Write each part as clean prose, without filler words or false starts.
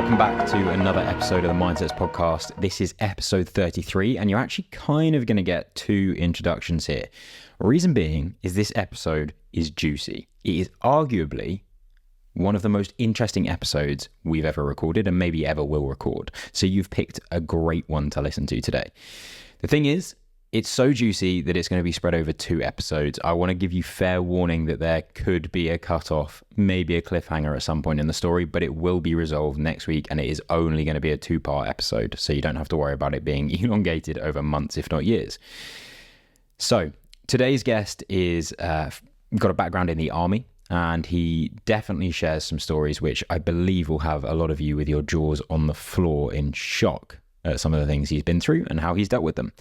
Welcome back to another episode of the Mindsets Podcast. This is episode 33, and you're actually kind of going to get two introductions here. Reason being is this episode is juicy. It is arguably one of the most interesting episodes we've ever recorded and maybe ever will record. So you've picked a great one to listen to today. The thing is, it's so juicy that it's going to be spread over two episodes. I want to give you fair warning that there could be a cutoff, maybe a cliffhanger at some point in the story, but it will be resolved next week, and it is only going to be a two-part episode, so you don't have to worry about it being elongated over months, if not years. So today's guest is got a background in the army, and he definitely shares some stories which I believe will have a lot of you with your jaws on the floor in shock at some of the things he's been through and how he's dealt with them.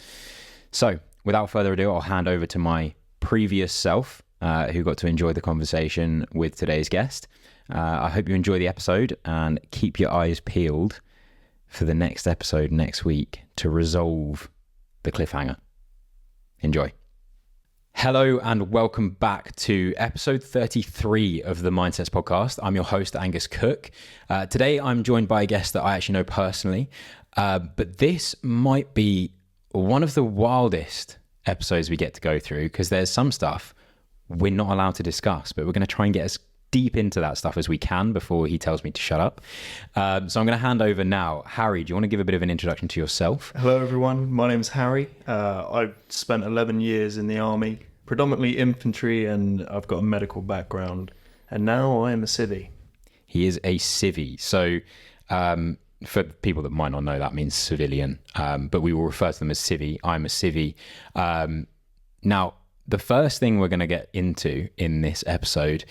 So without further ado, I'll hand over to my previous self who got to enjoy the conversation with today's guest. I hope you enjoy the episode and keep your eyes peeled for the next episode next week to resolve the cliffhanger. Enjoy. Hello and welcome back to episode 33 of the Mindsets Podcast. I'm your host, Angus Cook. Today I'm joined by a guest that I actually know personally, but this might be one of the wildest episodes we get to go through because there's some stuff we're not allowed to discuss, but we're going to try and get as deep into that stuff as we can before he tells me to shut up. So I'm going to hand over now. Harry, do you want to give a bit of an introduction to yourself? Hello, everyone. My name's Harry. I've spent 11 years in the army, predominantly infantry, and I've got a medical background. And now I am a civvy. He is a civvy. So, for people that might not know, that means civilian, but we will refer to them as civvy. I'm a civvy. Now, the first thing we're going to get into in this episode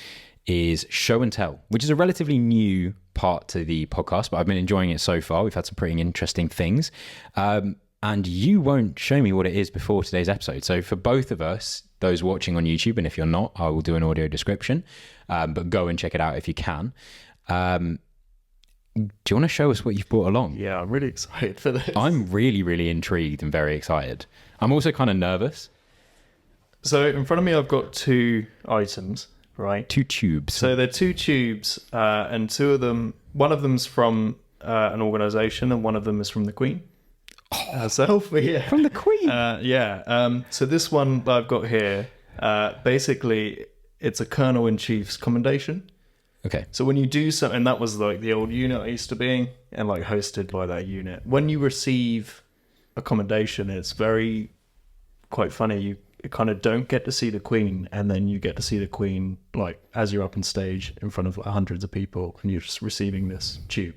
is show and tell, which is a relatively new part to the podcast, but I've been enjoying it so far. We've had some pretty interesting things. And you won't show me what it is before today's episode. So for both of us, those watching on YouTube, and if you're not, I will do an audio description, but go and check it out if you can. Do you want to show us what you've brought along? Yeah, I'm really excited for this. I'm really, really intrigued and very excited. I'm also kind of nervous. So in front of me, I've got two items, right? Two tubes. So they're two tubes, and two of them, one of them's from an organisation and one of them is from the Queen herself. Yeah. From the Queen? So this one that I've got here, basically, it's a Colonel-in-Chief's commendation. Okay. So when you do something, that was like the old unit I used to be in and like hosted by that unit. When you receive a commendation, it's quite funny. You kind of don't get to see the Queen, and then you get to see the Queen like as you're up on stage in front of like hundreds of people and you're just receiving this tube.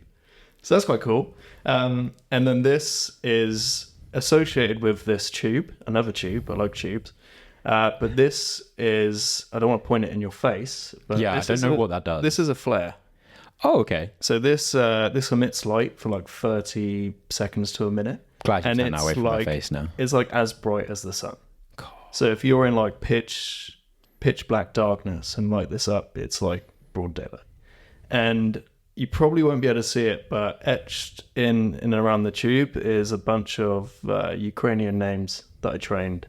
So that's quite cool. And then this is associated with this tube, another tube. I like tubes. But this is, I don't want to point it in your face. But yeah, I don't know what that does. This is a flare. Oh, okay. So this emits light for like 30 seconds to a minute. Glad you turned that away from my face now. It's like as bright as the sun. God. So if you're in like pitch black darkness and light this up, it's like broad daylight. And you probably won't be able to see it, but etched in and around the tube is a bunch of Ukrainian names that I trained.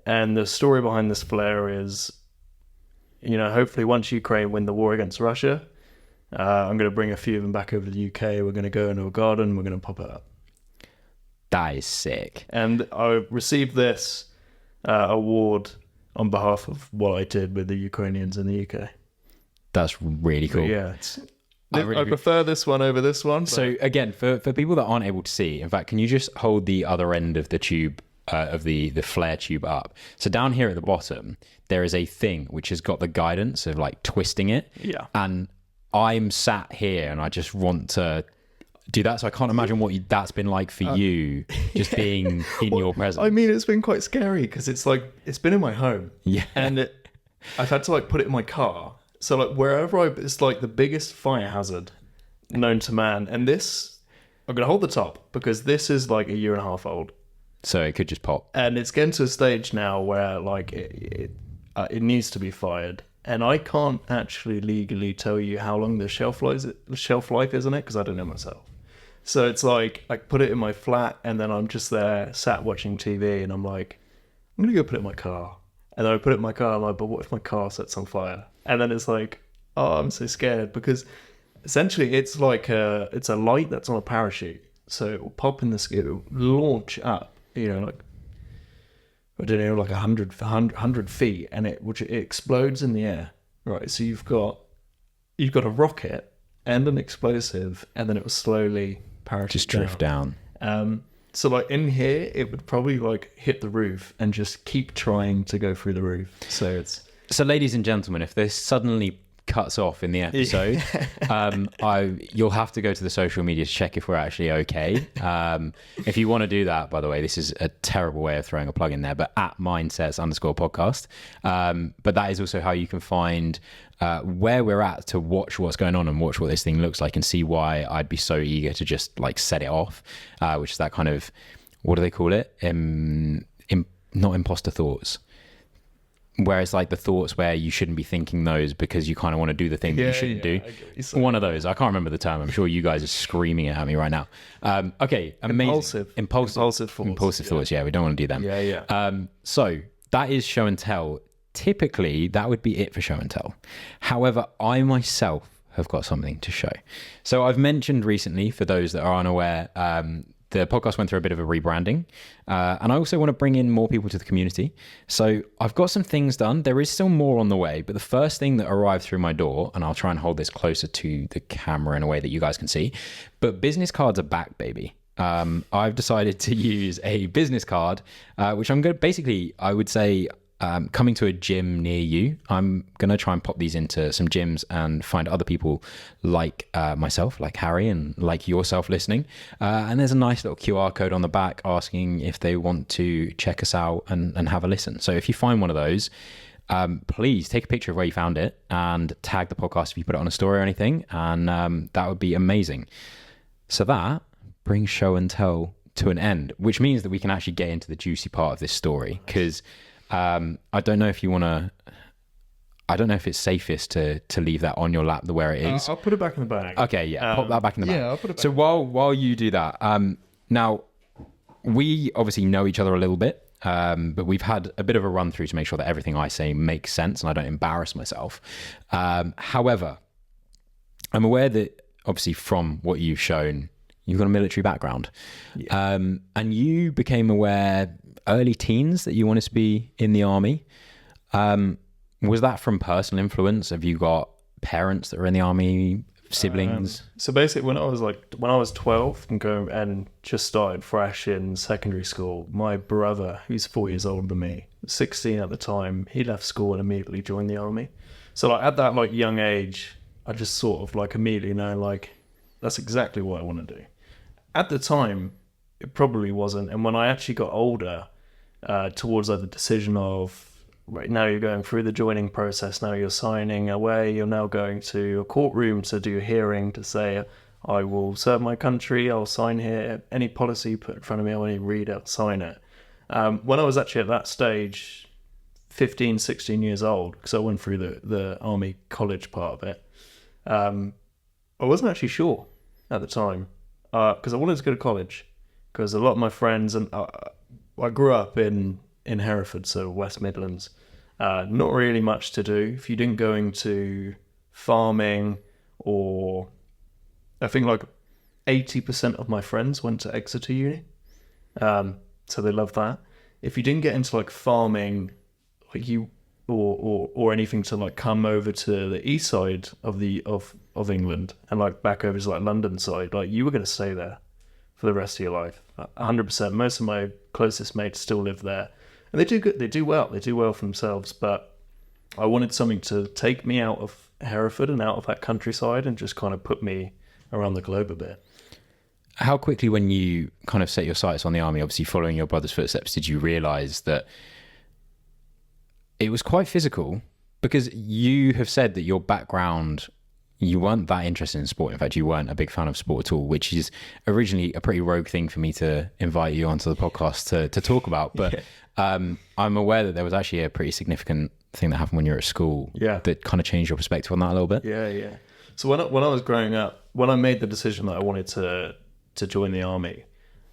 And the story behind this flare is, hopefully once Ukraine win the war against Russia, I'm going to bring a few of them back over to the UK. We're going to go into a garden. We're going to pop it up. That is sick. And I received this award on behalf of what I did with the Ukrainians in the UK. That's really cool. But yeah, I prefer this one over this one. But... So again, for people that aren't able to see, in fact, can you just hold the other end of the tube, of the flare tube up? So down here at the bottom, there is a thing which has got the guidance of like twisting it. Yeah. And I'm sat here and I just want to do that. So I can't imagine what that's been like for you, just being in your presence. I mean, it's been quite scary because it's been in my home. Yeah. And I've had to like put it in my car. So like wherever it's like the biggest fire hazard known to man. And this, I'm going to hold the top because this is like a year and a half old. So it could just pop. And it's getting to a stage now where like it needs to be fired. And I can't actually legally tell you how long the shelf life is on it because I don't know myself. So it's like I put it in my flat and then I'm just there sat watching TV and I'm like, I'm going to go put it in my car. And then I put it in my car and I'm like, but what if my car sets on fire? And then it's like, oh, I'm so scared because Essentially, it's a light that's on a parachute. So it will pop in the sky, it will launch up, like, I don't know, like 100 feet, and it explodes in the air. Right. So you've got a rocket and an explosive, and then it will slowly parachute Just drift down. So like in here, it would probably like hit the roof and just keep trying to go through the roof. So ladies and gentlemen, if this suddenly cuts off in the episode, you'll have to go to the social media to check if we're actually okay. If you want to do that, by the way, this is a terrible way of throwing a plug in there, but at mindsets_podcast. But that is also how you can find where we're at to watch what's going on and watch what this thing looks like and see why I'd be so eager to just like set it off, which is that kind of, what do they call it? Not imposter thoughts. Whereas like the thoughts where you shouldn't be thinking those because you kind of want to do the thing that you shouldn't do. One of those. I can't remember the term. I'm sure you guys are screaming it at me right now. Okay. Amazing. Impulsive thoughts. Yeah. We don't want to do them. Yeah. So that is show and tell. Typically that would be it for show and tell. However, I myself have got something to show. So I've mentioned recently, for those that are unaware, the podcast went through a bit of a rebranding, and I also want to bring in more people to the community. So I've got some things done. There is still more on the way, but the first thing that arrived through my door, and I'll try and hold this closer to the camera in a way that you guys can see, but business cards are back, baby. I've decided to use a business card, which I'm going to basically, I would say, coming to a gym near you. I'm going to try and pop these into some gyms and find other people like myself, like Harry, and like yourself listening. And there's a nice little QR code on the back asking if they want to check us out and have a listen. So if you find one of those, please take a picture of where you found it and tag the podcast if you put it on a story or anything. And that would be amazing. So that brings show and tell to an end, which means that we can actually get into the juicy part of this story, because I don't know if you want to. I don't know if it's safest to leave that on your lap the where it is. I'll put it back in the bag. Okay, yeah, pop that back in the bag. Yeah, I'll put it back. So while you do that, now we obviously know each other a little bit, but we've had a bit of a run through to make sure that everything I say makes sense and I don't embarrass myself. However, I'm aware that obviously from what you've shown, you've got a military background, and you became aware early teens that you wanted to be in the army. Was that from personal influence? Have you got parents that are in the army, siblings? So basically, when I was 12 and just started fresh in secondary school, my brother, who's 4 years older than me, 16 at the time, he left school and immediately joined the army. So like at that like young age, I just sort of like immediately know like that's exactly what I want to do. At the time, it probably wasn't. And when I actually got older, towards like the decision of, right now you're going through the joining process, now you're signing away, you're now going to a courtroom to do a hearing to say, I will serve my country, I'll sign here, any policy you put in front of me, I want to read it, sign it. When I was actually at that stage, 15, 16 years old, because I went through the army college part of it, I wasn't actually sure at the time, because I wanted to go to college, because a lot of my friends, and I grew up in Hereford, so West Midlands. Not really much to do. If you didn't go into farming, or I think like 80% of my friends went to Exeter Uni, so they loved that. If you didn't get into like farming, like you or anything to like come over to the east side of England and like back over to like London side, like you were going to stay there for the rest of your life. 100%. Most of my closest mates still live there, and they do good. They do well for themselves. But I wanted something to take me out of Hereford and out of that countryside and just kind of put me around the globe a bit. How quickly, when you kind of set your sights on the army, obviously following your brother's footsteps, did you realise that it was quite physical? Because you have said that your background, you weren't that interested in sport. In fact, you weren't a big fan of sport at all, which is originally a pretty rogue thing for me to invite you onto the podcast to talk about. But I'm aware that there was actually a pretty significant thing that happened when you were at school that kind of changed your perspective on that a little bit. Yeah. So when I was growing up, when I made the decision that I wanted to join the army,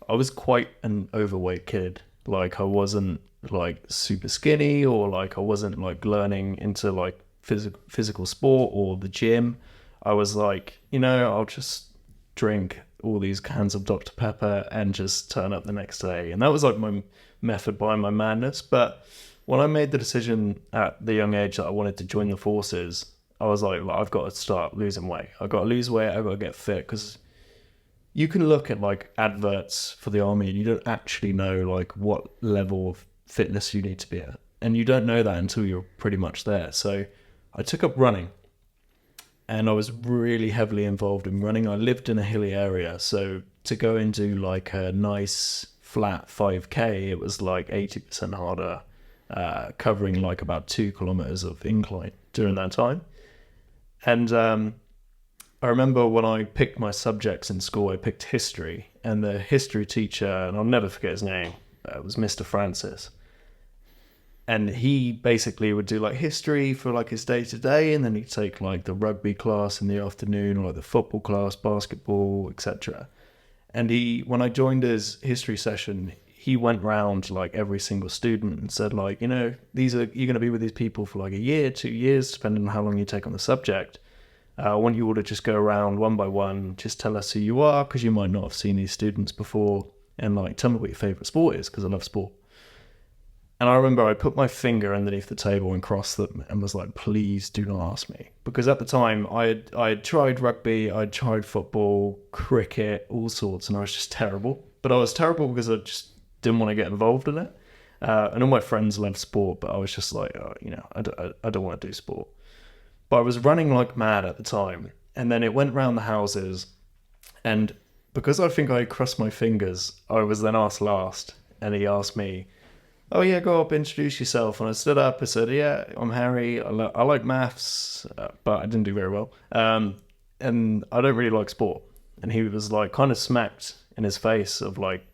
I was quite an overweight kid. Like I wasn't like super skinny, or like I wasn't like learning into like physical sport or the gym. I was like, I'll just drink all these cans of Dr. Pepper and just turn up the next day. And that was like my method behind my madness. But when I made the decision at the young age that I wanted to join the forces, I was like, I've got to start losing weight. I've got to lose weight. I've got to get fit, because you can look at like adverts for the army and you don't actually know like what level of fitness you need to be at. And you don't know that until you're pretty much there. So I took up running, and I was really heavily involved in running. I lived in a hilly area, so to go into like a nice flat 5K, it was like 80% harder, covering like about 2 kilometers of incline during that time. And I remember when I picked my subjects in school, I picked history, and the history teacher, and I'll never forget his name, was Mr. Francis. And he basically would do like history for like his day to day, and then he'd take like the rugby class in the afternoon, or like the football class, basketball, etc. And when I joined his history session, he went round like every single student and said like, you're going to be with these people for like a year, 2 years, depending on how long you take on the subject. I want you all to just go around one by one, just tell us who you are, because you might not have seen these students before, and like tell me what your favourite sport is, because I love sport. And I remember I put my finger underneath the table and crossed them and was like, please do not ask me. Because at the time I had tried rugby, I'd tried football, cricket, all sorts, and I was just terrible. But I was terrible because I just didn't want to get involved in it. And all my friends loved sport, but I was just like, I don't want to do sport. But I was running like mad at the time. And then it went round the houses. And because I think I crossed my fingers, I was then asked last. And he asked me, oh yeah, go up, introduce yourself. And I stood up, I said, yeah, I'm Harry, I like maths, but I didn't do very well. And I don't really like sport. And he was like kind of smacked in his face of like,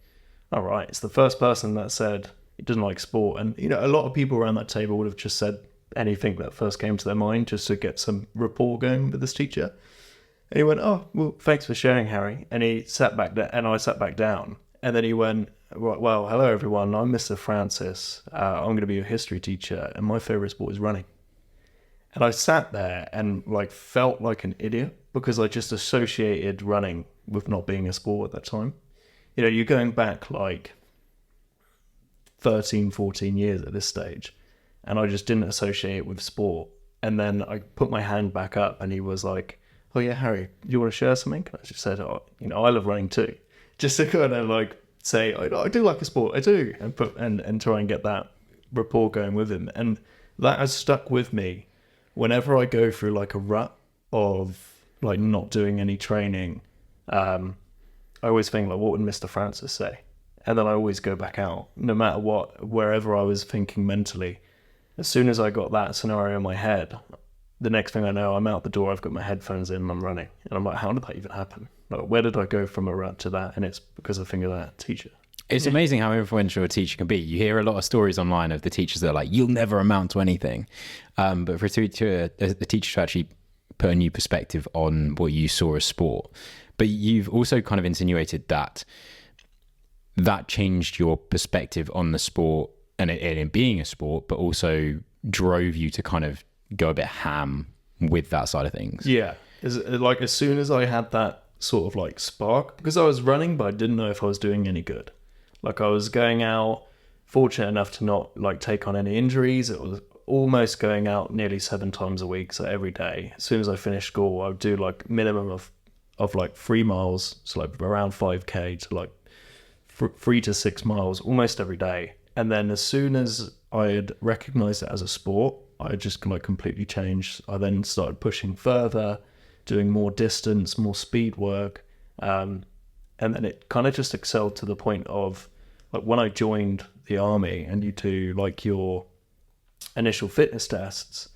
all right, it's the first person that said he doesn't like sport. And, a lot of people around that table would have just said anything that first came to their mind just to get some rapport going with this teacher. And he went, oh, well, thanks for sharing, Harry. And he sat back down, and I sat back down. And then he went, well, hello, everyone. I'm Mr. Francis. I'm going to be your history teacher, and my favorite sport is running. And I sat there and like felt like an idiot, because I just associated running with not being a sport at that time. You're going back like 13, 14 years at this stage, and I just didn't associate it with sport. And then I put my hand back up, and he was like, oh yeah, Harry, do you want to share something? And I just said, I love running too. Just to kind of like say, I do like a sport, I do, and try and get that rapport going with him. And that has stuck with me whenever I go through like a rut of like not doing any training. I always think like, what would Mr. Francis say? And then I always go back out, no matter what, wherever I was thinking mentally. As soon as I got that scenario in my head, the next thing I know, I'm out the door, I've got my headphones in, and I'm running. And I'm like, how did that even happen? Like, where did I go from a rut to that? And it's because I think of that teacher. It's amazing how influential a teacher can be. You hear a lot of stories online of the teachers that are like, you'll never amount to anything. But for a teacher to actually put a new perspective on what you saw as sport. But you've also kind of insinuated that changed your perspective on the sport and it being a sport, but also drove you to kind of go a bit ham with that side of things. Yeah. As soon as I had that sort of like spark, because I was running, but I didn't know if I was doing any good. Like I was going out, fortunate enough to not like take on any injuries. It was almost going out nearly 7 times a week. So every day, as soon as I finished school, I would do like minimum of like 3 miles. So like around 5K to like 3 to 6 miles almost every day. And then as soon as I had recognized it as a sport, I just like completely changed. I then started pushing further, doing more distance, more speed work. And then it kind of just excelled to the point of like when I joined the army and you do like your initial fitness tests,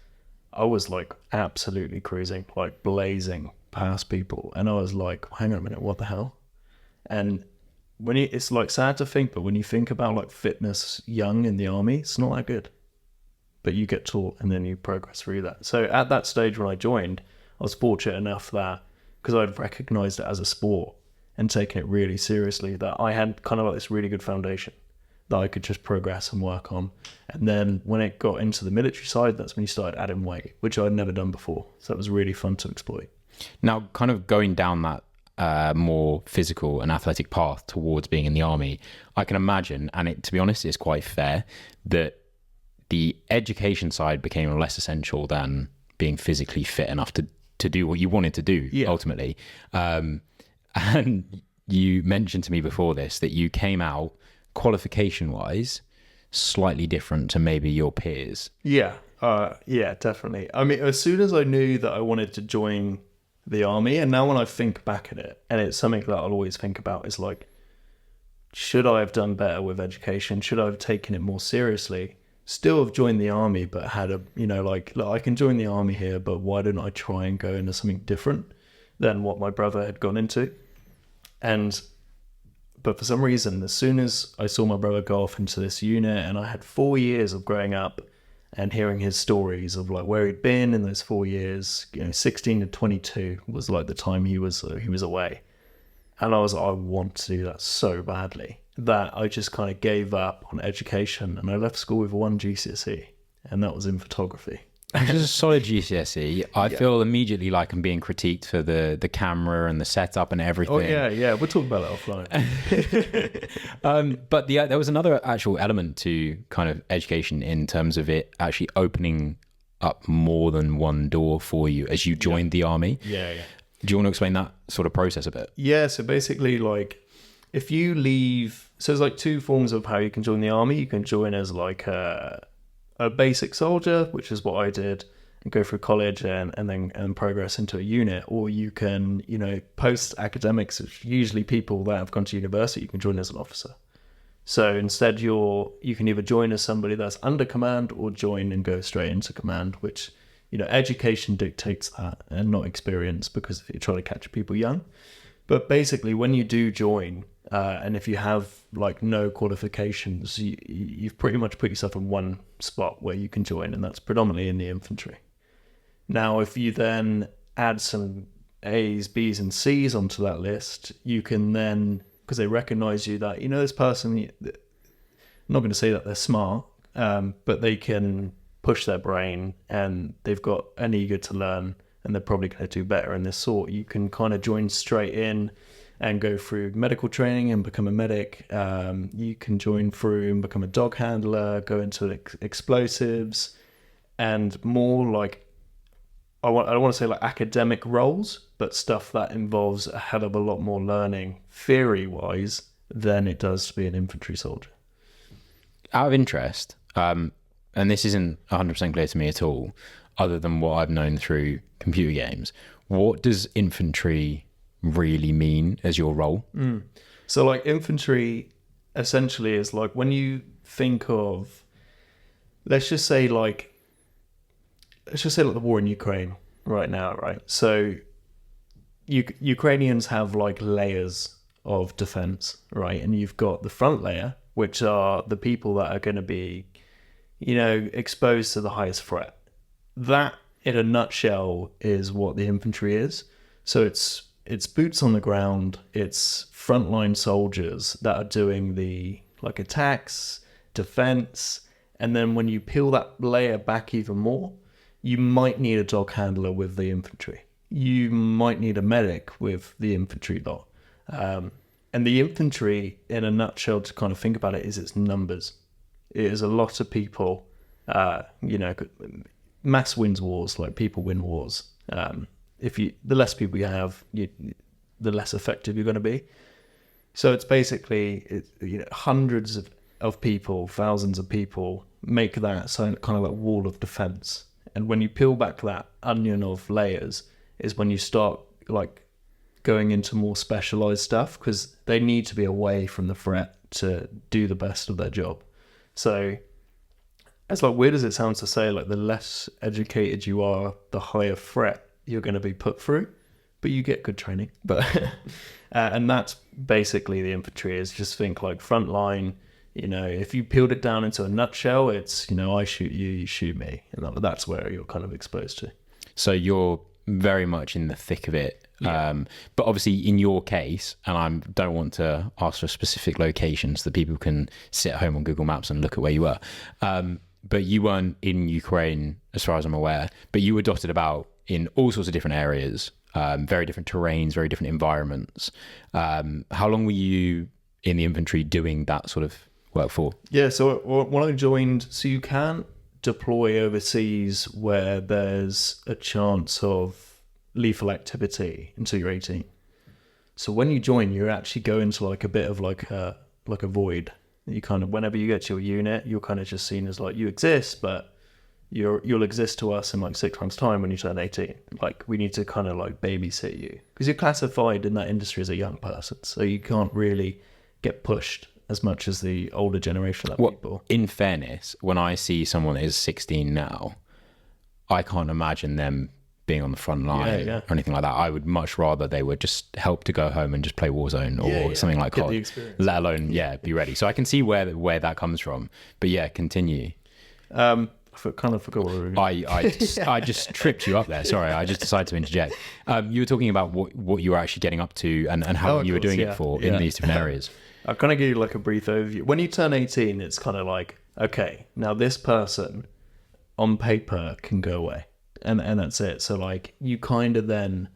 I was like absolutely cruising, like blazing past people. And I was like, hang on a minute, what the hell? And it's like sad to think, but when you think about like fitness young in the army, it's not that good. But you get taught and then you progress through that. So at that stage when I joined, I was fortunate enough that because I'd recognized it as a sport and taken it really seriously, that I had kind of like this really good foundation that I could just progress and work on. And then when it got into the military side, that's when you started adding weight, which I'd never done before. So it was really fun to exploit. Now, kind of going down that more physical and athletic path towards being in the army, I can imagine, and to be honest, it's quite fair, that the education side became less essential than being physically fit enough to do what you wanted to do, ultimately. And you mentioned to me before this that you came out qualification-wise slightly different to maybe your peers. Yeah, definitely. I mean, as soon as I knew that I wanted to join the army, and now when I think back at it, and it's something that I'll always think about, is like, should I have done better with education? Should I have taken it more seriously? Still have joined the army, but had a, look, I can join the army here, but why don't I try and go into something different than what my brother had gone into? But for some reason, as soon as I saw my brother go off into this unit, and I had 4 years of growing up and hearing his stories of like where he'd been in those 4 years, 16 to 22 was like the time he was away. And I was like, I want to do that so badly that I just kind of gave up on education, and I left school with 1 GCSE, and that was in photography. Which is a solid GCSE. I feel immediately like I'm being critiqued for the camera and the setup and everything. Oh yeah, we'll talk about that offline. But there was another actual element to kind of education in terms of it actually opening up more than one door for you as you joined the army. Yeah. Do you want to explain that sort of process a bit? Yeah, so basically, like, if you leave, so there's like 2 forms of how you can join the army. You can join as like a basic soldier, which is what I did, and go through college and then progress into a unit, or you can, post academics, usually people that have gone to university, you can join as an officer. So instead you can either join as somebody that's under command or join and go straight into command, which, education dictates that and not experience, because you're trying to catch people young. But basically, when you do join, and if you have like no qualifications, you've pretty much put yourself in one spot where you can join, and that's predominantly in the infantry. Now, if you then add some A's, B's, and C's onto that list, you can then, because they recognize you that, this person, I'm not going to say that they're smart, but they can push their brain and they've got an eager to learn, and they're probably going to do better in this sort. You can kind of join straight in and go through medical training and become a medic. You can join through and become a dog handler, go into explosives, and more like, I don't want to say like academic roles, but stuff that involves a hell of a lot more learning theory-wise than it does to be an infantry soldier. Out of interest, and this isn't 100% clear to me at all, other than what I've known through computer games, what does infantry really mean as your role? So like infantry essentially is like, when you think of, let's just say like the war in Ukraine right now, right? So Ukrainians have like layers of defense, right? And you've got the front layer, which are the people that are going to be, exposed to the highest threat. That, in a nutshell, is what the infantry is. So it's boots on the ground. It's frontline soldiers that are doing the like attacks, defense, and then when you peel that layer back even more, you might need a dog handler with the infantry. You might need a medic with the infantry lot. And the infantry, in a nutshell, to kind of think about it, is its numbers. It is a lot of people. Mass wins wars, like people win wars. The less people you have, the less effective you're going to be. So it's basically hundreds of people, thousands of people make that kind of like wall of defense. And when you peel back that onion of layers, is when you start like going into more specialized stuff, because they need to be away from the threat to do the best of their job. So as like weird as it sounds to say, like the less educated you are, the higher threat you're going to be put through, but you get good training. But and that's basically the infantry, is just think like front line. If you peeled it down into a nutshell, it's, I shoot you, you shoot me. And that's where you're kind of exposed to. So you're very much in the thick of it. Yeah. But obviously in your case, and I don't want to ask for specific locations that people can sit at home on Google Maps and look at where you were. But you weren't in Ukraine, as far as I'm aware, but you were dotted about in all sorts of different areas, very different terrains, very different environments. How long were you in the infantry doing that sort of work for? Yeah, so when I joined, so you can't deploy overseas where there's a chance of lethal activity until you're 18. So when you join, you actually go into like a bit of like a void. You kind of, whenever you get to your unit, you're kind of just seen as like, you exist, but you'll exist to us in like 6 months' time when you turn 18. Like, we need to kind of like babysit you because you're classified in that industry as a young person, so you can't really get pushed as much as the older generation of people. In fairness, when I see someone that is 16 now, I can't imagine them being on the front line or anything like that. I would much rather they would just help to go home and just play Warzone or something like COD, let alone be ready. So I can see where that comes from. But yeah, continue. I kind of forgot what we were going to I just tripped you up there. Sorry, I just decided to interject. You were talking about what you were actually getting up to and how you were doing it for in these different areas. I'll kind of give you like a brief overview. When you turn 18, it's kind of like, okay, now this person on paper can go away. And that's it. So like you kind of then,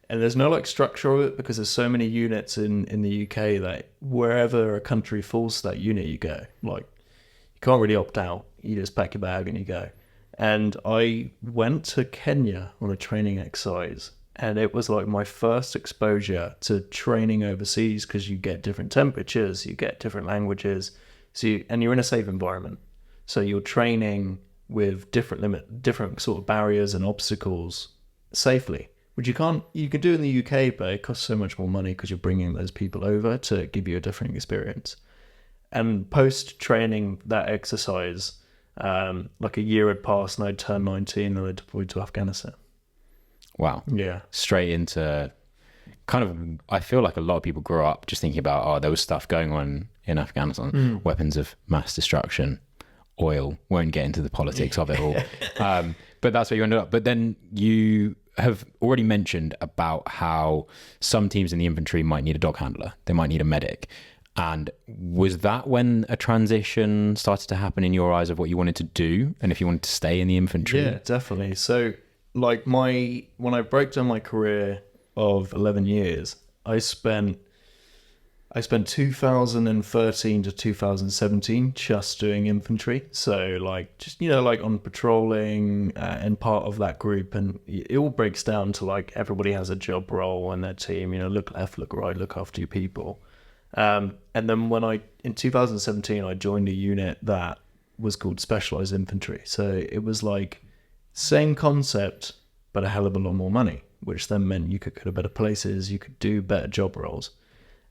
and there's no like structure of it because there's so many units in the UK that wherever a country falls to that unit, you go. Like, you can't really opt out. You just pack your bag and you go. And I went to Kenya on a training exercise, and it was like my first exposure to training overseas because you get different temperatures, you get different languages, and you're in a safe environment. So you're training with different sort of barriers and obstacles safely, which you can do in the UK, but it costs so much more money because you're bringing those people over to give you a different experience. And post training that exercise, like a year had passed and I'd turned 19 and I deployed to Afghanistan. Wow. Yeah. Straight into kind of, I feel like a lot of people grow up just thinking about, there was stuff going on in Afghanistan, weapons of mass destruction, oil. Won't get into the politics of it all. But that's where you ended up. But then you have already mentioned about how some teams in the infantry might need a dog handler. They might need a medic. And was that when a transition started to happen in your eyes of what you wanted to do and if you wanted to stay in the infantry? Yeah, definitely. So like when I broke down my career of 11 years, I spent 2013 to 2017 just doing infantry. So like, just, like on patrolling and part of that group. And it all breaks down to like, everybody has a job role in their team, look left, look right, look after your people. And then in 2017, I joined a unit that was called specialised infantry. So it was like same concept, but a hell of a lot more money, which then meant you could go to better places, you could do better job roles.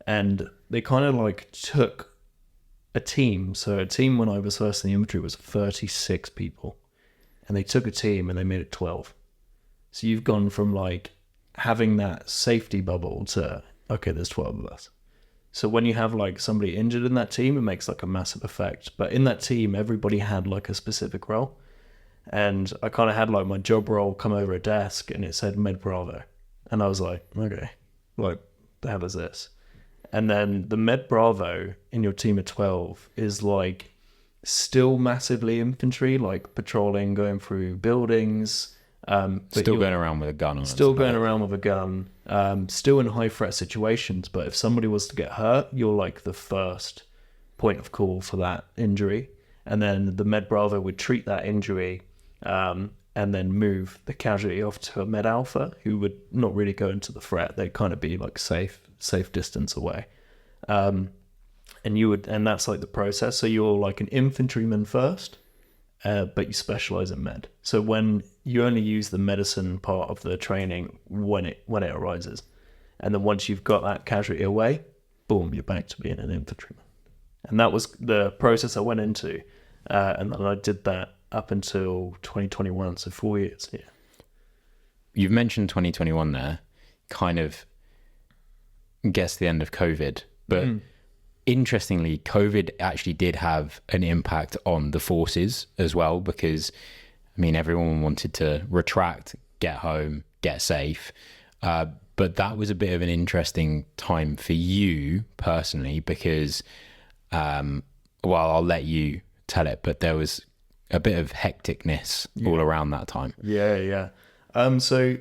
And they kind of like took a team. So a team when I was first in the infantry was 36 people. And they took a team and they made it 12. So you've gone from like having that safety bubble to, okay, there's 12 of us. So when you have like somebody injured in that team, it makes like a massive effect. But in that team, everybody had like a specific role. And I kind of had like my job role come over a desk and it said Med Bravo. And I was like, okay, like the hell is this? And then the Med Bravo in your team of 12 is like still massively infantry, like patrolling, going through buildings. Still going around with a gun on. Still going around with a gun. Still in high threat situations. But if somebody was to get hurt, you're like the first point of call for that injury. And then the Med Bravo would treat that injury and then move the casualty off to a Med Alpha, who would not really go into the threat. They'd kind of be like safe distance away. And that's like the process. So you're like an infantryman first, but you specialize in med. So when you only use the medicine part of the training when it arises, and then once you've got that casualty away, boom, you're back to being an infantryman. And that was the process I went into, and then I did that up until 2021, so 4 years. Yeah. You've mentioned 2021 there, kind of guess the end of COVID, but interestingly, COVID actually did have an impact on the forces as well, because everyone wanted to retract, get home, get safe. But that was a bit of an interesting time for you personally, because, I'll let you tell it, but there was a bit of hecticness all around that time. Yeah. So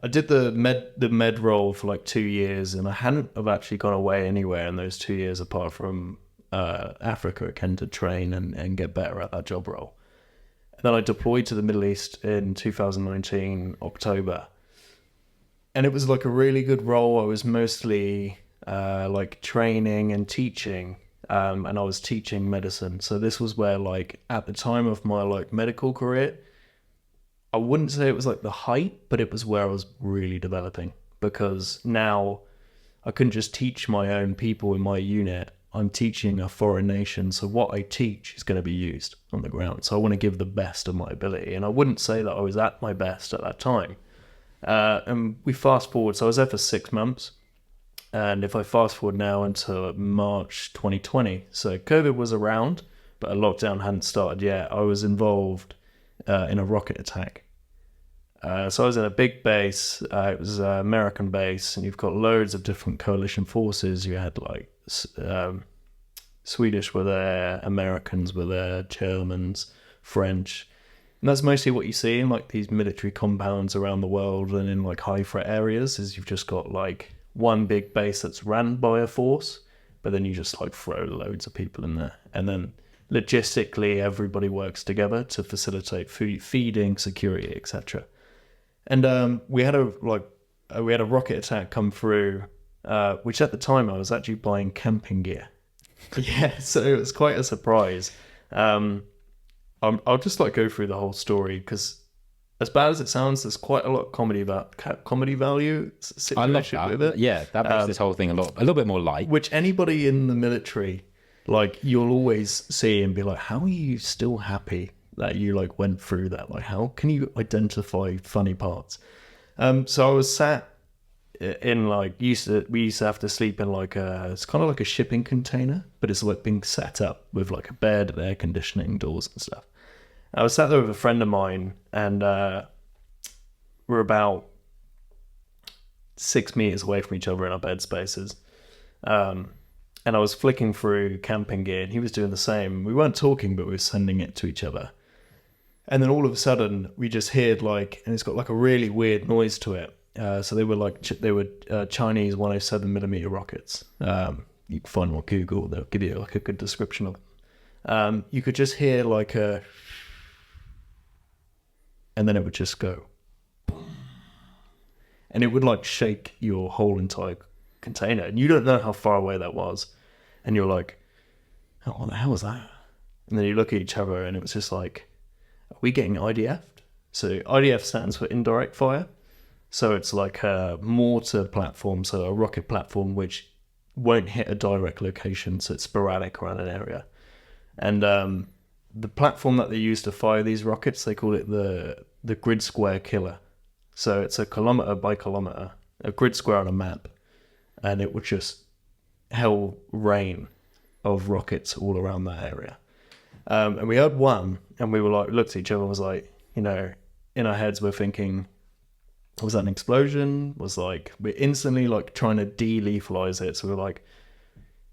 I did the med role for like 2 years, and I hadn't have actually gone away anywhere in those 2 years apart from Africa again to train and get better at that job role. And then I deployed to the Middle East in 2019 October, and it was like a really good role. I was mostly like training and teaching, and I was teaching medicine. So this was where, like, at the time of my like medical career, I wouldn't say it was like the height, but it was where I was really developing, because now I couldn't just teach my own people in my unit. I'm teaching a foreign nation, so what I teach is going to be used on the ground. So I want to give the best of my ability, and I wouldn't say that I was at my best at that time. And we fast forward, so I was there for 6 months, and if I fast forward now into March 2020, so COVID was around, but a lockdown hadn't started yet. I was involved in a rocket attack. So I was in a big base. It was an American base, and you've got loads of different coalition forces. You had like Swedish were there, Americans were there, Germans, French. And that's mostly what you see in like these military compounds around the world and in like high threat areas, is you've just got like one big base that's run by a force, but then you just like throw loads of people in there. And then logistically, everybody works together to facilitate food, feeding, security, etc. And we had a rocket attack come through, which at the time I was actually buying camping gear. Yeah, so it was quite a surprise. I'll just like go through the whole story, because as bad as it sounds, there's quite a lot of comedy value situation I love that. with it. Yeah, that makes this whole thing a little bit more light. Which anybody in the military, like, you'll always see and be like, how are you still happy that you like went through that? Like, how can you identify funny parts? So I was sat in like, we used to have to sleep in like it's kind of like a shipping container, but it's like being set up with like a bed, air conditioning, doors and stuff. I was sat there with a friend of mine, and we're about 6 meters away from each other in our bed spaces. And I was flicking through camping gear, and he was doing the same. We weren't talking, but we were sending it to each other. And then all of a sudden, we just heard like, and it's got like a really weird noise to it. So they were Chinese 107mm rockets. You can find them on Google. They'll give you like a good description of them. You could just hear like a, and then it would just go, and it would like shake your whole entire container, and you don't know how far away that was, and you're like, oh, what the hell was that? And then you look at each other, and it was just like, are we getting IDF'd? So IDF stands for indirect fire. So it's like a mortar platform, so a rocket platform which won't hit a direct location, so it's sporadic around an area. And the platform that they use to fire these rockets, they call it the grid square killer. So it's a kilometer by kilometer, a grid square on a map, and it would just hell rain of rockets all around that area. And we heard one, and we were like, looked at each other and was like, you know, in our heads we're thinking, was that an explosion? Was like, we're instantly like trying to de-lethalize it. So we're like,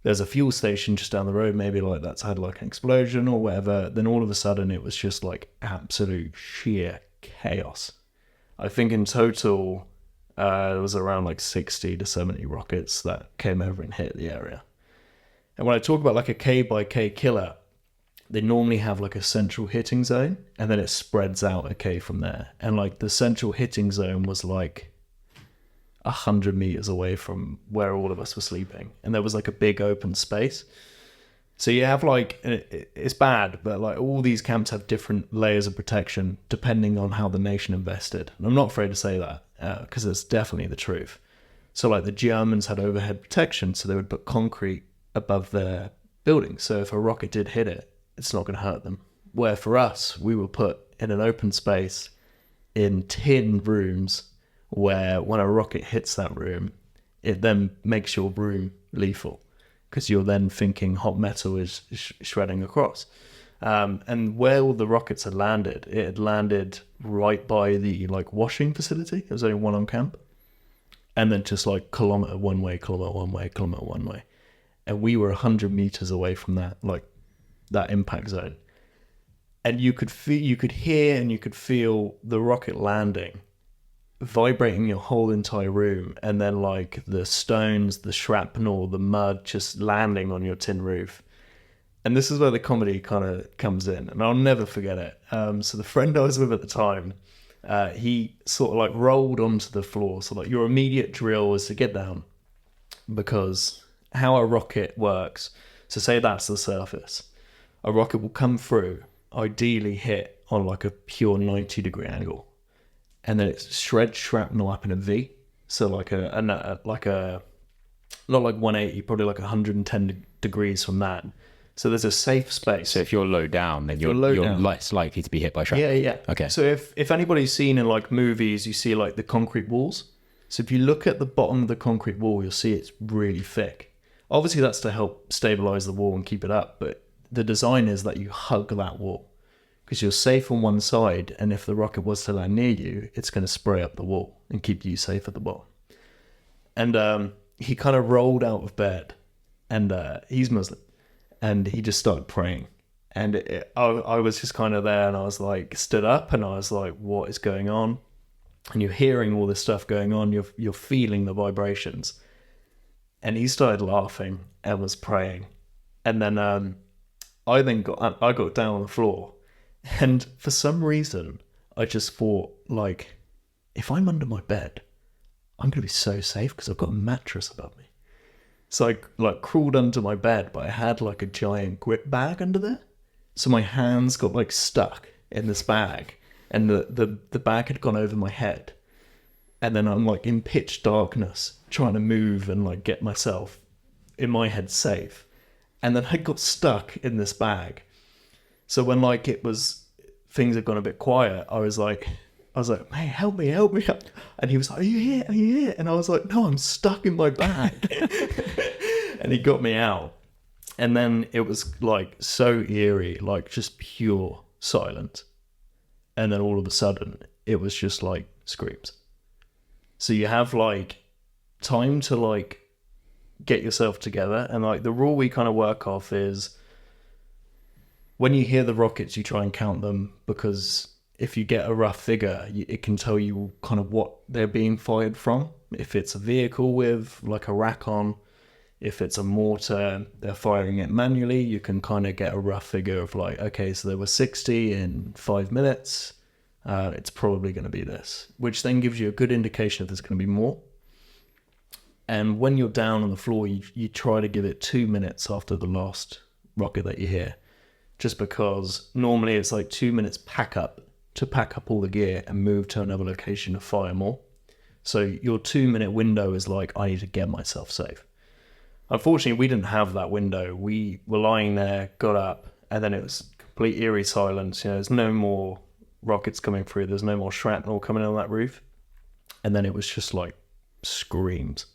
there's a fuel station just down the road, maybe like that's had like an explosion or whatever. Then all of a sudden it was just like absolute sheer chaos. I think in total there was around like 60 to 70 rockets that came over and hit the area. And when I talk about like a K by K killer, they normally have like a central hitting zone, and then it spreads out a K from there. And like the central hitting zone was like 100 meters away from where all of us were sleeping, and there was like a big open space. So you have like, it's bad, but like all these camps have different layers of protection depending on how the nation invested. And I'm not afraid to say that because it's definitely the truth. So like the Germans had overhead protection, so they would put concrete above their building. So if a rocket did hit it, it's not going to hurt them. Where for us, we were put in an open space in tin rooms where when a rocket hits that room, it then makes your room lethal because you're then thinking hot metal is shredding across. And where all the rockets had landed, it had landed right by the like washing facility. There was only one on camp. And then just like kilometer one way, kilometer one way, kilometer one way. And we were 100 meters away from that, like that impact zone. and you could hear and you could feel the rocket landing, vibrating your whole entire room, and then like the stones, the shrapnel, the mud just landing on your tin roof. And this is where the comedy kind of comes in, and I'll never forget it. So the friend I was with at the time, he sort of like rolled onto the floor. So like your immediate drill was to get down, because how a rocket works, so say that's the surface, a rocket will come through, ideally hit on like a pure 90-degree angle, and then it shreds shrapnel up in a V. So like a not like 180, probably like 110 degrees from that. So there's a safe space. So if you're low down, then you're less likely to be hit by shrapnel. Yeah. Okay. So if anybody's seen in like movies, you see like the concrete walls. So if you look at the bottom of the concrete wall, you'll see it's really thick. Obviously, that's to help stabilize the wall and keep it up. But the design is that you hug that wall, because you're safe on one side, and if the rocket was to land near you, it's going to spray up the wall and keep you safe at the bottom. And he kind of rolled out of bed, and he's Muslim, and he just started praying. And I was just kind of there, and I was like, stood up, and I was like, what is going on? And you're hearing all this stuff going on, you're feeling the vibrations. And he started laughing and was praying. And then I got down on the floor, and for some reason I just thought, like, if I'm under my bed, I'm gonna be so safe because I've got a mattress above me. So I like crawled under my bed, but I had like a giant grip bag under there, so my hands got like stuck in this bag, and the bag had gone over my head. And then I'm like in pitch darkness trying to move and like get myself in my head safe. And then I got stuck in this bag. So when like things had gone a bit quiet, I was like, hey, help me. And he was like, are you here? And I was like, no, I'm stuck in my bag. And he got me out. And then it was like so eerie, like just pure silence. And then all of a sudden it was just like screams. So you have like time to like get yourself together. And like the rule we kind of work off is when you hear the rockets, you try and count them, because if you get a rough figure, it can tell you kind of what they're being fired from. If it's a vehicle with like a rack on, if it's a mortar, they're firing it manually, you can kind of get a rough figure of like, okay, so there were 60 in 5 minutes. It's probably going to be this, which then gives you a good indication if there's going to be more. And when you're down on the floor, you try to give it 2 minutes after the last rocket that you hear, just because normally it's like 2 minutes pack up all the gear and move to another location to fire more. So your 2 minute window is like, I need to get myself safe. Unfortunately, we didn't have that window. We were lying there, got up, and then it was complete eerie silence. You know, there's no more rockets coming through, there's no more shrapnel coming on that roof, and then it was just like screams.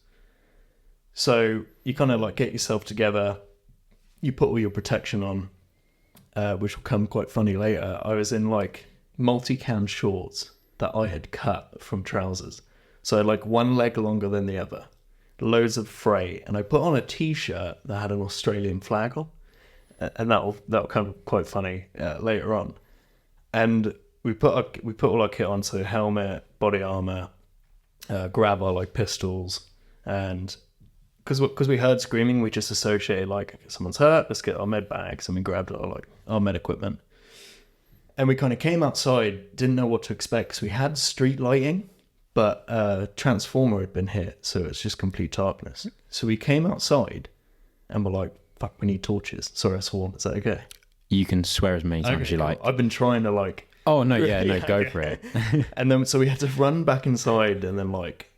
So you kind of like get yourself together, you put all your protection on, which will come quite funny later. I was in like multicam shorts that I had cut from trousers, so like one leg longer than the other, loads of fray, and I put on a t-shirt that had an Australian flag on, and that'll come quite funny later on. And we put all our kit on, so helmet, body armor, grab our like pistols, and because we heard screaming, we just associated like, okay, someone's hurt, let's get our med bags, and we grabbed our med equipment. And we kind of came outside, didn't know what to expect, because we had street lighting, but a transformer had been hit, so it's just complete darkness. So we came outside, and we're like, fuck, we need torches. Sorry, I swore. Is that okay? You can swear as many times as you like. I've been trying to like... Oh, no, yeah, no, go for it. And then, so we had to run back inside and then like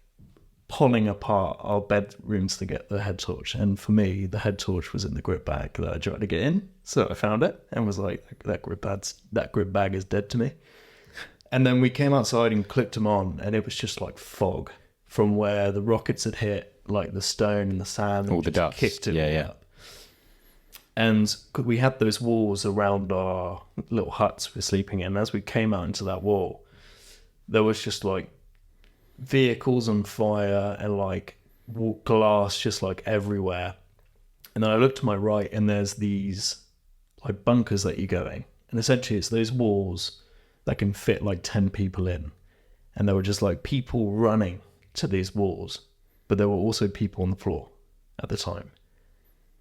pulling apart our bedrooms to get the head torch. And for me, the head torch was in the grip bag that I tried to get in. So I found it and was like, that grip bag is dead to me. And then we came outside and clipped them on, and it was just like fog from where the rockets had hit, like the stone and the sand. All the dust. Kicked it up. And we had those walls around our little huts we were sleeping in. As we came out into that wall, there was just like vehicles on fire and like glass just like everywhere. And then I looked to my right, and there's these like bunkers that you go in, And essentially it's those walls that can fit like 10 people in. And there were just like people running to these walls, but there were also people on the floor at the time.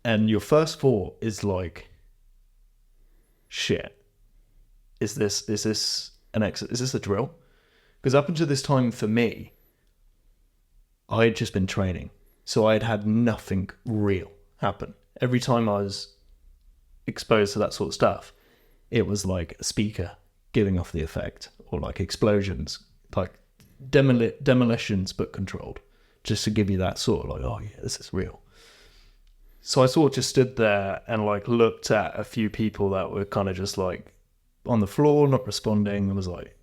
And your first thought is like, shit, is this an exit? Is this a drill? Because up until this time for me, I had just been training. So I had had nothing real happen. Every time I was exposed to that sort of stuff, it was like a speaker giving off the effect, or like explosions, like demolitions but controlled, just to give you that sort of like, oh yeah, this is real. So I sort of just stood there and like looked at a few people that were kind of just like on the floor, not responding, and was like,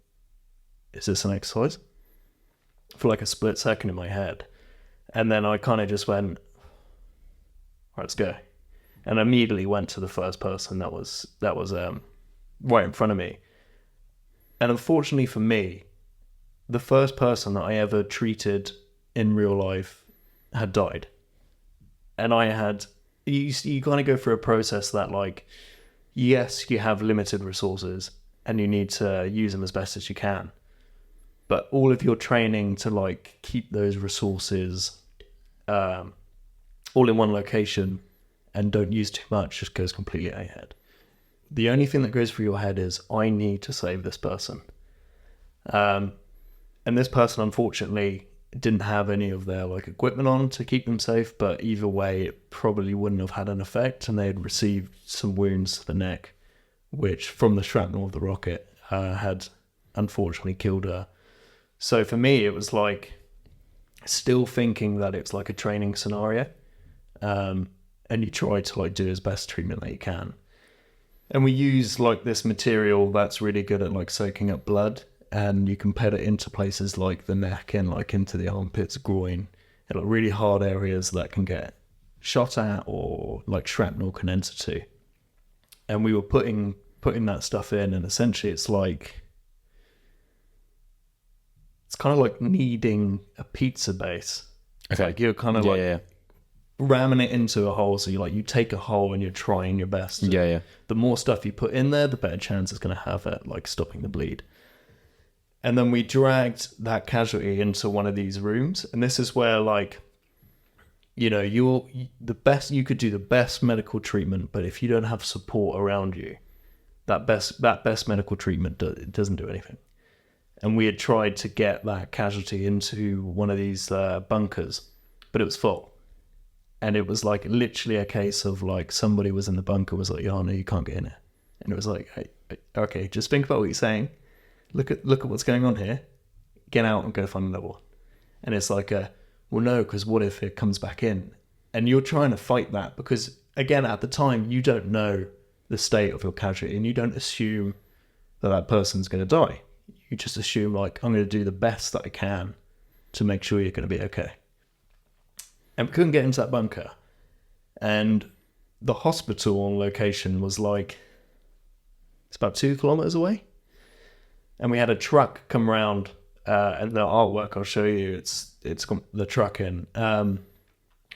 is this an exercise? For like a split second in my head. And then I kind of just went, right, let's go. And I immediately went to the first person that was right in front of me. And unfortunately for me, the first person that I ever treated in real life had died. And I had, you kind of go through a process that like, yes, you have limited resources and you need to use them as best as you can. But all of your training to like keep those resources all in one location and don't use too much just goes completely ahead. The only thing that goes through your head is, I need to save this person. And this person, unfortunately, didn't have any of their like equipment on to keep them safe, but either way, it probably wouldn't have had an effect, and they had received some wounds to the neck, which from the shrapnel of the rocket had unfortunately killed her. So for me, it was like still thinking that it's like a training scenario, and you try to like do as best treatment that you can. And we use like this material that's really good at like soaking up blood, and you can put it into places like the neck and like into the armpits, groin, and like really hard areas that can get shot at or like shrapnel can enter to. And we were putting that stuff in, and essentially it's kind of like kneading a pizza base. Okay. Like you're kind of ramming it into a hole. So you take a hole and you're trying your best. The more stuff you put in there, the better chance it's going to have at like stopping the bleed. And then we dragged that casualty into one of these rooms. And this is where like, you know, you could do the best medical treatment, but if you don't have support around you, that best medical treatment doesn't do anything. And we had tried to get that casualty into one of these bunkers, but it was full. And it was like literally a case of like somebody was in the bunker, was like, oh no, you can't get in it. And it was like, hey, okay, just think about what you're saying. Look at what's going on here. Get out and go find another one. And it's like, well, no, because what if it comes back in? And you're trying to fight that because, again, at the time, you don't know the state of your casualty, and you don't assume that person's going to die. You just assume, like, I'm going to do the best that I can to make sure you're going to be okay. And we couldn't get into that bunker. And the hospital on location was like, it's about 2 kilometers away. And we had a truck come around, and the artwork I'll show you, it's got the truck in,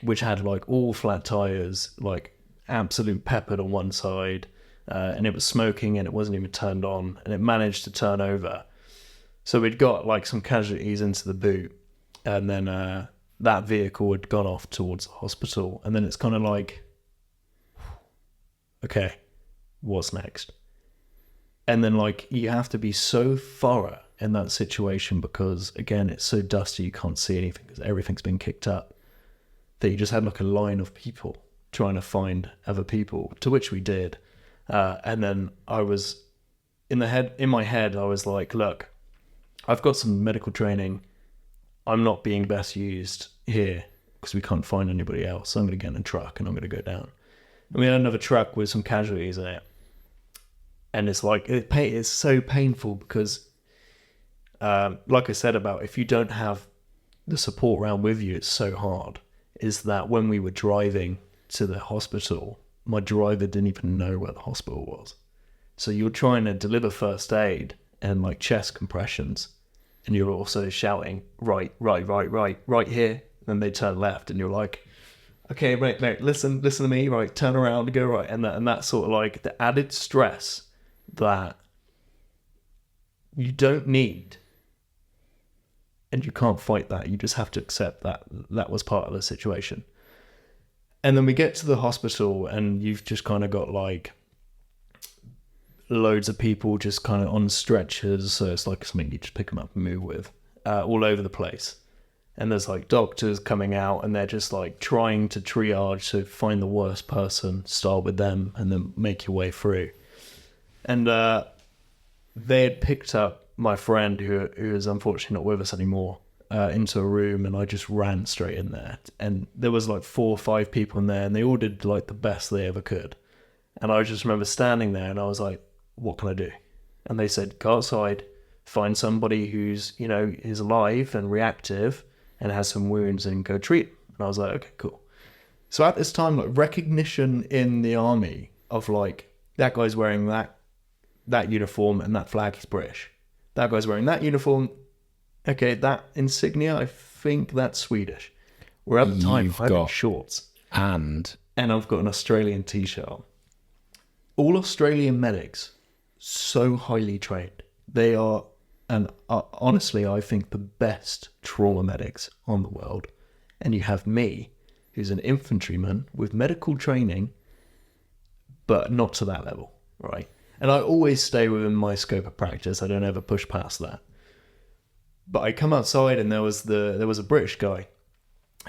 which had like all flat tires, like absolute peppered on one side, and it was smoking and it wasn't even turned on, and it managed to turn over. So we'd got like some casualties into the boot, and then that vehicle had gone off towards the hospital, and then it's kind of like, okay, what's next? And then like you have to be so thorough in that situation because, again, it's so dusty you can't see anything because everything's been kicked up, that you just had like a line of people trying to find other people, to which we did. And then I was in my head, I was like, look, I've got some medical training. I'm not being best used here because we can't find anybody else. So I'm going to get in a truck and I'm going to go down. And we had another truck with some casualties in it. And it's like, it's so painful because, like I said about if you don't have the support around with you, it's so hard. Is that when we were driving to the hospital, my driver didn't even know where the hospital was. So you're trying to deliver first aid and like chest compressions, and you're also shouting, right here. Then they turn left and you're like, okay, mate, listen to me, right, turn around, go right. And that sort of like the added stress that you don't need, and you can't fight that. You just have to accept that that was part of the situation. And then we get to the hospital, and you've just kind of got like loads of people just kind of on stretchers, so it's like something you just pick them up and move with, all over the place. And there's like doctors coming out, and they're just like trying to triage to find the worst person, start with them, and then make your way through. And they had picked up my friend, who is unfortunately not with us anymore, into a room, and I just ran straight in there. And there was like 4 or 5 people in there, and they all did like the best they ever could. And I just remember standing there, and I was like, what can I do? And they said, go outside, find somebody who's, you know, is alive and reactive and has some wounds, and go treat them. And I was like, okay, cool. So at this time, like, recognition in the army of like, that guy's wearing that uniform and that flag, he's British. That guy's wearing that uniform. Okay, that insignia, I think that's Swedish. Where at the time, I've got shorts. And I've got an Australian t-shirt on. All Australian medics, so highly trained. They are, and honestly, I think the best trauma medics on the world. And you have me, who's an infantryman with medical training, but not to that level, right? And I always stay within my scope of practice. I don't ever push past that. But I come outside, and there was a British guy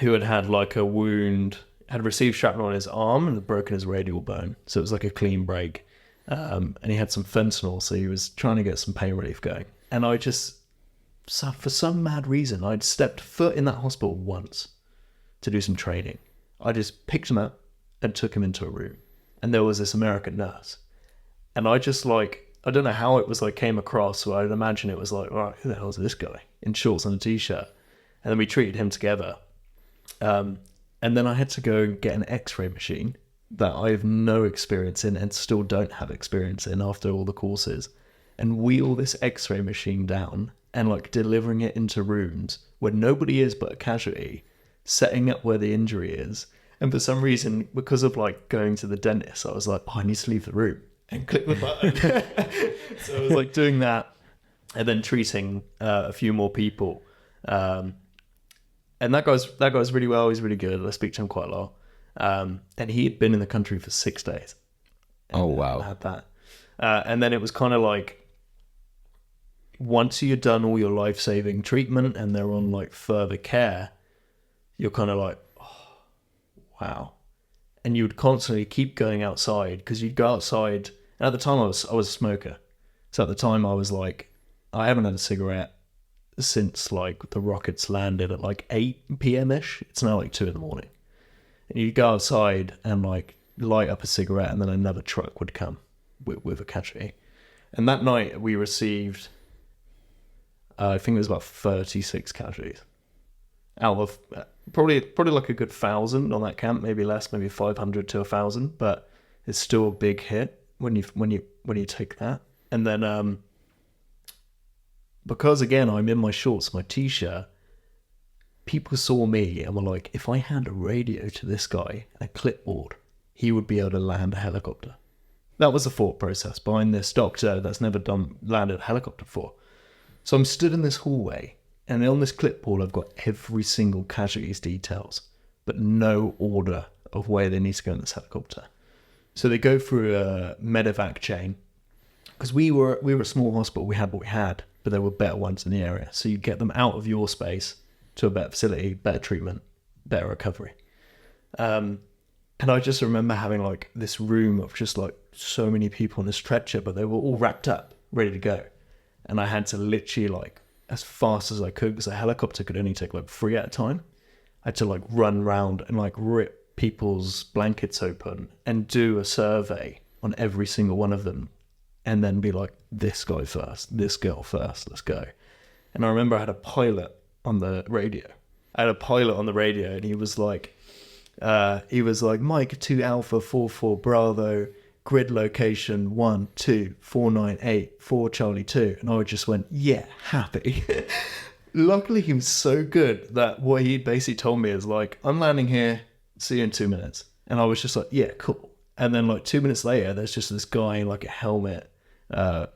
who had like a wound, had received shrapnel on his arm and had broken his radial bone. So it was like a clean break. And he had some fentanyl, so he was trying to get some pain relief going. And I just, for some mad reason, I'd stepped foot in that hospital once to do some training. I just picked him up and took him into a room. And there was this American nurse. And I just like, I don't know how it was like came across, so I'd imagine it was like, right, who the hell is this guy? In shorts and a t-shirt. And then we treated him together. And then I had to go and get an x-ray machine that I have no experience in and still don't have experience in after all the courses, and wheel this x-ray machine down and like delivering it into rooms where nobody is but a casualty, setting up where the injury is. And for some reason, because of like going to the dentist, I was like, oh, I need to leave the room, and click the button. So I was like doing that, and then treating a few more people. And that guy's really well. He's really good. I speak to him quite a lot. And he had been in the country for 6 days. Oh, wow. I had that. And then it was kind of like, once you're done all your life-saving treatment and they're on like further care, you're kind of like, oh, wow. And you would constantly keep going outside, because you'd go outside. And at the time I was a smoker. So at the time I was like, I haven't had a cigarette since like the rockets landed at like 8 p.m.-ish. It's now like 2 a.m. And you'd go outside and like light up a cigarette, and then another truck would come with a casualty. And that night we received, I think it was about 36 casualties out of probably like a good 1,000 on that camp, maybe less, maybe 500 to 1,000, but it's still a big hit when you take that. And then because again I'm in my shorts, my t-shirt, people saw me and were like, if I hand a radio to this guy and a clipboard, he would be able to land a helicopter. That was the thought process behind this doctor that's never landed a helicopter before. So I'm stood in this hallway, and on this clipboard I've got every single casualty's details, but no order of where they need to go in this helicopter. So they go through a medevac chain, because we were a small hospital, we had what we had, but there were better ones in the area. So you get them out of your space to a better facility, better treatment, better recovery. And I just remember having like this room of just like so many people on a stretcher, but they were all wrapped up, ready to go. And I had to literally like, as fast as I could, because a helicopter could only take like 3 at a time, I had to like run round and like rip people's blankets open and do a survey on every single one of them, and then be like, this guy first, this girl first, let's go. And I remember I had a pilot on the radio. And he was like, Mike 2 Alpha 44 Bravo, grid location 12498 4 Charlie 2. And I just went, yeah, happy. Luckily he was so good that what he basically told me is like, I'm landing here, see you in 2 minutes. And I was just like, yeah, cool. And then like 2 minutes later, there's just this guy in like a helmet a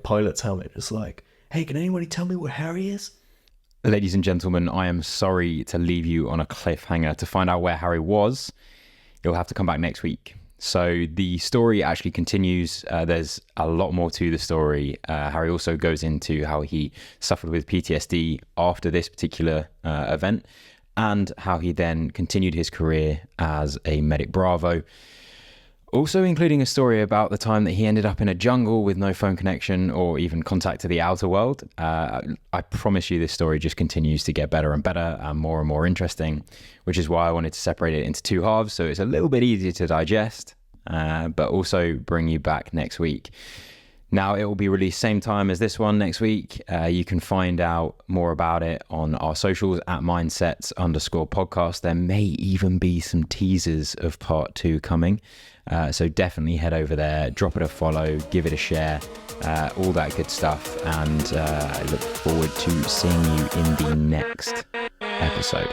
pilot's helmet, just like, hey, can anybody tell me where Harry is? Ladies and gentlemen, I am sorry to leave you on a cliffhanger. To find out where Harry was, you'll have to come back next week. So the story actually continues. There's a lot more to the story. Harry also goes into how he suffered with PTSD after this particular event, and how he then continued his career as a medic Bravo. Also including a story about the time that he ended up in a jungle with no phone connection or even contact to the outer world. I promise you this story just continues to get better and better and more interesting, which is why I wanted to separate it into two halves so it's a little bit easier to digest, but also bring you back next week. Now, it will be released same time as this one next week. You can find out more about it on our socials at mindsets_podcast. There may even be some teasers of part 2 coming. So definitely head over there, drop it a follow, give it a share, all that good stuff. And I look forward to seeing you in the next episode.